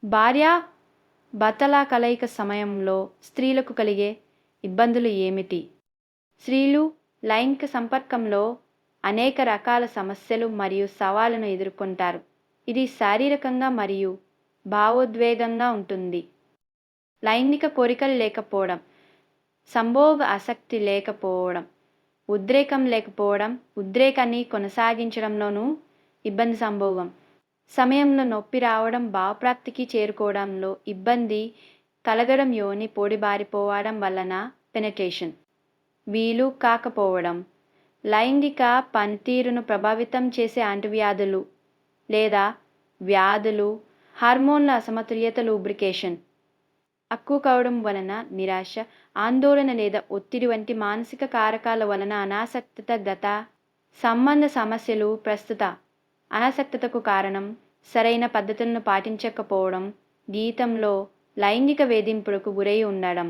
భార్య భర్తల కలయిక సమయంలో స్త్రీలకు కలిగే ఇబ్బందులు ఏమిటి? స్త్రీలు లైంగిక సంపర్కంలో అనేక రకాల సమస్యలు మరియు సవాళ్లను ఎదుర్కొంటారు. ఇది శారీరకంగా మరియు భావోద్వేగంగా ఉంటుంది. లైంగిక కోరికలు లేకపోవడం, సంభోగ ఆసక్తి లేకపోవడం, ఉద్రేకం లేకపోవడం, ఉద్రేకాన్ని కొనసాగించడంలోనూ ఇబ్బంది సంభోగం సమయంలో నొప్పి రావడం, భావప్రాప్తికి చేరుకోవడంలో ఇబ్బంది కలగడం, యోని పొడిబారిపోవడం వలన పెనెట్రేషన్ వీలు కాకపోవడం, లైంగిక పనితీరును ప్రభావితం చేసే అంటువ్యాధులు లేదా వ్యాధులు, హార్మోన్ల అసమతుల్యత, లూబ్రికేషన్ తక్కువ కావడం వలన నిరాశ, ఆందోళన లేదా ఒత్తిడి వంటి మానసిక కారకాల వలన అనాసక్తత, గత సంబంధ సమస్యలు ప్రస్తుత అనాసక్తతకు కారణం సరైన పద్ధతులను పాటించకపోవడం, జీవితంలో లైంగిక వేధింపులకు గురై ఉండడం.